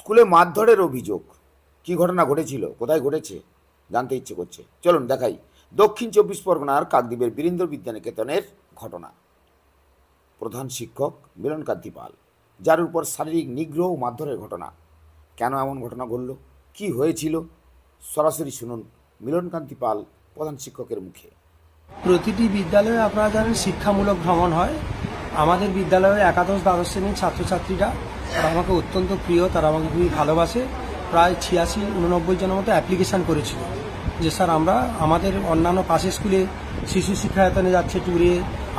স্কুলে মারধরের অভিযোগ, কি ঘটনা ঘটেছিল, কোথায় ঘটেছে জানতে ইচ্ছে করছে। চলুন দেখাই দক্ষিণ 24 পরগনার কাকদ্বীপের বীরেন্দ্র বিদ্যানিকেতনের ঘটনা। প্রধান শিক্ষক মিলনকান্তি পাল, যার উপর শারীরিক নিগ্রহ ও মারধরের ঘটনা। কেন এমন ঘটনা ঘটল, কি হয়েছিল, সরাসরি শুনুন মিলনকান্তি পাল প্রধান শিক্ষকের মুখে। প্রতিটি বিদ্যালয়ে আপনারা জানেন শিক্ষামূলক ভ্রমণ হয়। আমাদের বিদ্যালয়ের একাদশ দ্বাদশ শ্রেণীর ছাত্রছাত্রীরা তারা আমাকে অত্যন্ত প্রিয়, তারা আমাকে খুবই ভালোবাসে। প্রায় 86-89 জনের মতো অ্যাপ্লিকেশান করেছিল যে স্যার আমরা আমাদের অন্যান্য পাশের স্কুলে শিশু শিক্ষায়তনে যাচ্ছে, ট্যুরে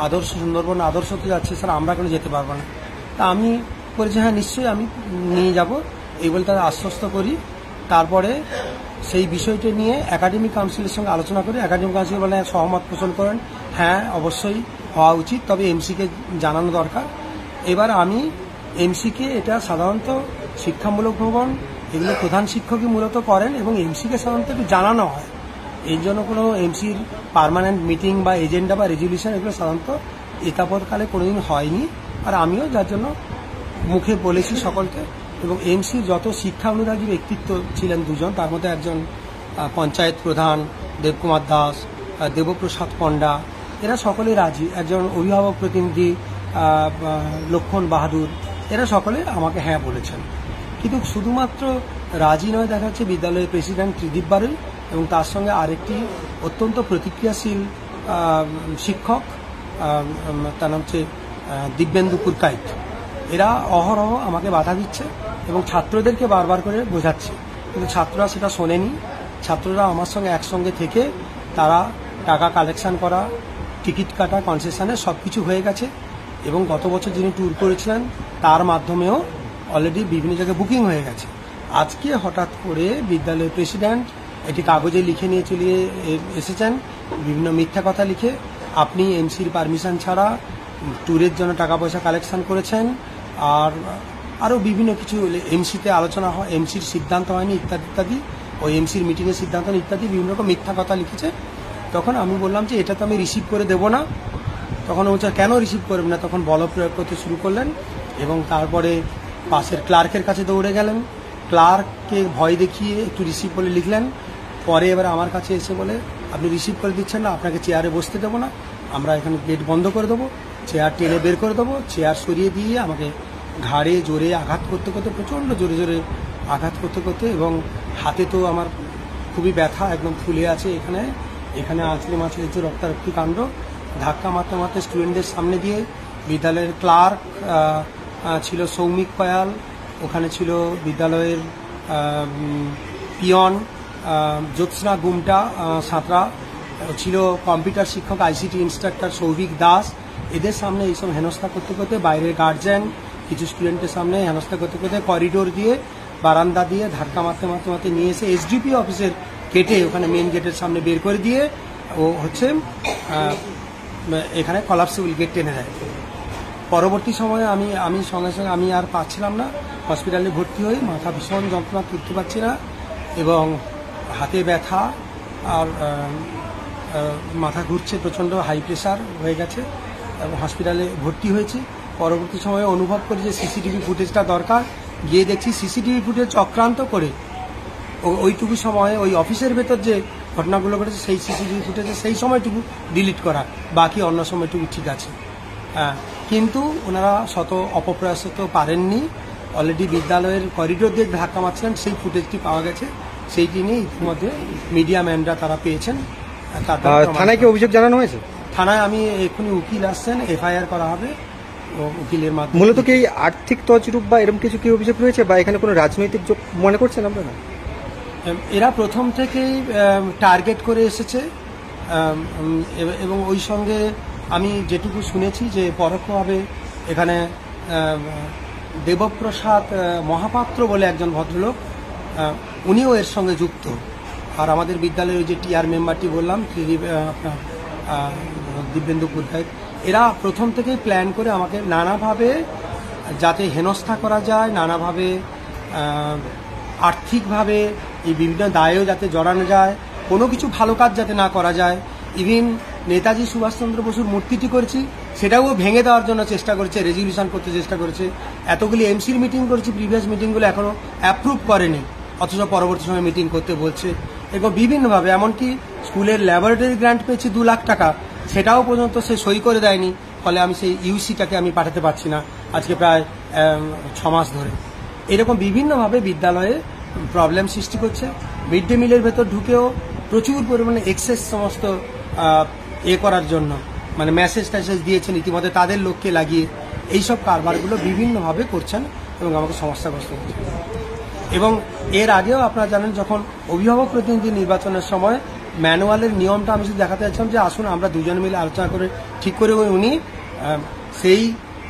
আদর্শ সুন্দরবন আদর্শতে যাচ্ছে, স্যার আমরা কেন যেতে পারবো না। তা আমি বলেছি হ্যাঁ নিশ্চয়ই আমি নিয়ে যাব, এই বলে তারা আশ্বস্ত করি। তারপরে সেই বিষয়টি নিয়ে একাডেমিক কাউন্সিলের সঙ্গে আলোচনা করে একাডেমিক কাউন্সিল বলে সহমত পোষণ করেন, হ্যাঁ অবশ্যই হওয়া উচিত, তবে এমসিকে জানানো দরকার। এবার আমি এমসিকে, এটা সাধারণত শিক্ষামূলক ভ্রমণ এগুলো প্রধান শিক্ষকই মূলত করেন এবং এমসিকে সাধারণত একটু জানানো হয়। এই জন্য কোনো এমসির পার্মানেন্ট মিটিং বা এজেন্ডা বা রেজলিউশন এগুলো সাধারণত এতাবৎকালে কোনোদিন হয়নি। আর আমিও যার জন্য মুখে বলেছি সকলকে। এবং এমসির যত শিক্ষা অনুরাগী ব্যক্তিত্ব ছিলেন দুজন, তার মধ্যে একজন পঞ্চায়েত প্রধান দেবকুমার দাস, দেবপ্রসাদ পণ্ডা, এরা সকলে রাজি। একজন অভিভাবক প্রতিনিধি লক্ষণ বাহাদুর, এরা সকলে আমাকে হ্যাঁ বলেছেন। কিন্তু শুধুমাত্র রাজি নয়, দেখা যাচ্ছে বিদ্যালয়ের প্রেসিডেন্ট ত্রিদীপ বারুই এবং তার সঙ্গে আরেকটি অত্যন্ত প্রতিক্রিয়াশীল শিক্ষক, তার নাম হচ্ছে দিব্যেন্দু পুরকাইত, এরা অহরহ আমাকে বাধা দিচ্ছে এবং ছাত্রদেরকে বারবার করে বোঝাচ্ছে, কিন্তু ছাত্ররা সেটা শোনেনি। ছাত্ররা আমার সঙ্গে একসঙ্গে থেকে তারা টাকা কালেকশন করা, টিকিট কাটা, কনসেশনে সব কিছু হয়ে গেছে। এবং গত বছর যিনি ট্যুর করেছিলেন তার মাধ্যমেও অলরেডি বিভিন্ন জায়গায় বুকিং হয়ে গেছে। আজকে হঠাৎ করে বিদ্যালয়ের প্রেসিডেন্ট একটি কাগজে লিখে নিয়ে চলে এসেছেন, বিভিন্ন মিথ্যা কথা লিখে, আপনি এমসির পারমিশন ছাড়া ট্যুরের জন্য টাকা পয়সা কালেকশন করেছেন, আর আরও বিভিন্ন কিছু এমসিতে আলোচনা হয়, এমসির সিদ্ধান্ত হয়নি ইত্যাদি ইত্যাদি, ওই এমসির মিটিংয়ের সিদ্ধান্ত ইত্যাদি বিভিন্ন রকম মিথ্যা কথা লিখেছে। তখন আমি বললাম যে এটা তো আমি রিসিভ করে দেবো না। তখন বলছে কেন রিসিভ করবেন না, তখন বল প্রয়োগ করতে শুরু করলেন এবং তারপরে পাশের ক্লার্কের কাছে দৌড়ে গেলেন। ক্লার্ককে ভয় দেখিয়ে একটু রিসিভ করে লিখলেন। পরে এবার আমার কাছে এসে বলে আপনি রিসিভ করে দিচ্ছেন না, আপনাকে চেয়ারে বসতে দেবো না, আমরা এখানে গেট বন্ধ করে দেবো, চেয়ার টেনে বের করে দেবো। চেয়ার সরিয়ে দিয়ে আমাকে ঘাড়ে জোরে আঘাত করতে করতে, প্রচণ্ড জোরে জোরে আঘাত করতে করতে, এবং হাতে তো আমার খুবই ব্যথা, একদম ফুলে আছে, এখানে এখানে আঁচড়ে মাছড়ে হচ্ছে রক্তারক্তি কাণ্ড। ধাক্কা মারতে মারতে স্টুডেন্টদের সামনে দিয়ে বিদ্যালয়ের ক্লার্ক ছিল সৌমিক কয়াল, ওখানে ছিল বিদ্যালয়ের পিয়ন জ্যোৎস্না গুমটা সাঁতরা, ছিল কম্পিউটার শিক্ষক আইসিটি ইনস্ট্রাক্টর সৌভিক দাস। এদের সামনে এইসব হেনস্থা করতে করতে, বাইরের গার্জিয়ান কিছু স্টুডেন্টের সামনে হেনস্থা করতে করতে, করিডোর দিয়ে বারান্দা দিয়ে ধাক্কা মারতে মারতে মারতে নিয়ে এসে এসডিপি অফিসের গেটে, ওখানে মেন গেটের সামনে বের করে দিয়ে ও হচ্ছে এখানে কলাপসিবল গেট টেনে দেয়। পরবর্তী সময়ে আমি সঙ্গে সঙ্গে আমি আর পাচ্ছিলাম না, হসপিটালে ভর্তি হই, মাথা ভীষণ যন্ত্রণা, তুলতে পারছি না এবং হাতে ব্যথা আর মাথা ঘুরছে, প্রচণ্ড হাই প্রেশার হয়ে গেছে এবং হসপিটালে ভর্তি হয়েছি। পরবর্তী সময়ে অনুভব করি যে সিসিটিভি ফুটেজটা দরকার, গিয়ে দেখছি সিসিটিভি ফুটেজ চক্রান্ত করে ওইটুকু সময়ে ওই অফিসের ভেতর যে ঘটনাগুলো ঘটেছে সেই সিসিটিভি ফুটেজে সেই সময়টুকু ডিলিট করা, বাকি অন্য সময়টুকু ঠিক আছে। কিন্তু ওনারা শত অপপ্রয়াসত পারেননি। অলরেডি বিদ্যালয়ের করিডোর দিয়ে ধাক্কা মারছিলেন, সেই ফুটেজটি পাওয়া গেছে, সেইটি নিয়ে ইতিমধ্যে মিডিয়া ম্যানরা তারা পেয়েছেন। থানায় কি অভিযোগ জানানো হয়েছে? থানায় আমি এক্ষুনি উকিল আসছেন, এফআইআর করা হবে উকিলের মাধ্যমে। মূলত কি আর্থিক তছরূপ বা এরকম কিছু কি অভিযোগ রয়েছে, বা এখানে কোনো রাজনৈতিক যোগ মনে করছেন আপনারা? এরা প্রথম থেকেই টার্গেট করে এসেছে এবং ওই সঙ্গে আমি যেটুকু শুনেছি যে পরোক্ষভাবে এখানে দেবপ্রসাদ মহাপাত্র বলে একজন ভদ্রলোক, উনিও এর সঙ্গে যুক্ত। আর আমাদের বিদ্যালয়ের ওই যে টিআর মেম্বারটি বললাম আপনার দিব্যেন্দু পুরকাইত, এরা প্রথম থেকেই প্ল্যান করে আমাকে নানাভাবে যাতে হেনস্থা করা যায়, নানাভাবে আর্থিকভাবে এই বিভিন্ন দায়েও যাতে জড়ানো যায়, কোনো কিছু ভালো কাজ যাতে না করা যায়। ইভিন নেতাজি সুভাষচন্দ্র বসুর মূর্তিটি করেছি, সেটাও ভেঙে দেওয়ার জন্য চেষ্টা করেছে, রেজলিউশন করতে চেষ্টা করেছে। এতগুলি এমসির মিটিং করেছি, প্রিভিয়াস মিটিংগুলো এখনো অ্যাপ্রুভ করেনি, অথচ পরবর্তী সময় মিটিং করতে বলছে। এবং বিভিন্নভাবে এমনকি স্কুলের ল্যাবরেটরি গ্র্যান্ট পেয়েছি 2 লাখ টাকা, সেটাও পর্যন্ত সে সই করে দেয়নি। ফলে আমি সেই ইউসিটাকে আমি পাঠাতে পারছি না আজকে প্রায় 6 মাস ধরে। এরকম বিভিন্নভাবে বিদ্যালয়ে প্রবলেম সৃষ্টি করছে। মিড ডে মিলের ভেতর ঢুকেও প্রচুর পরিমাণে এক্সেস সমস্ত করার জন্য মানে মেসেজ ট্যাসেজ দিয়েছেন ইতিমধ্যে তাদের লোককে লাগিয়ে এইসব কারবারগুলো বিভিন্নভাবে করছেন এবং আমাকে সমস্যাগ্রস্ত হচ্ছে। এবং এর আগেও আপনারা জানেন, যখন অভিভাবক প্রতিনিধি নির্বাচনের সময় ম্যানুয়ালের নিয়মটা আমি শুধু দেখাতে চাচ্ছিলাম যে আসুন আমরা দুজন মিলে আলোচনা করে ঠিক করে, উনি সেই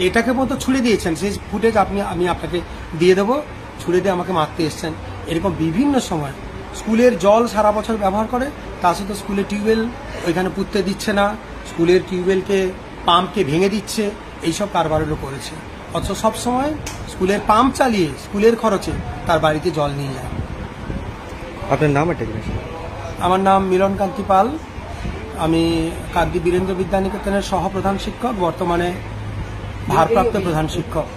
এটাকে মতো ছুড়ে দিয়েছেন। সেই ফুটেজ আমি আপনাকে দিয়ে দেবো। ছুড়ে দিয়ে আমাকে মারতে এসছেন। এরকম বিভিন্ন সময় স্কুলের জল সারা বছর ব্যবহার করে, তার সাথে স্কুলের টিউবওয়েল ওইখানে পুঁততে দিচ্ছে না, স্কুলের টিউবওয়েলকে পাম্পকে ভেঙে দিচ্ছে, এইসব কারবারগুলো করেছে। অথচ সবসময় স্কুলের পাম্প চালিয়ে স্কুলের খরচে তার বাড়িতে জল নিয়ে যায়। আপনার নাম এটা কি? আমার নাম মিলন কান্তি পাল। আমি কাকদ্বীপ বীরেন্দ্র বিদ্যানিকেতনের সহপ্রধান শিক্ষক, বর্তমানে ভারপ্রাপ্ত প্রধান শিক্ষক।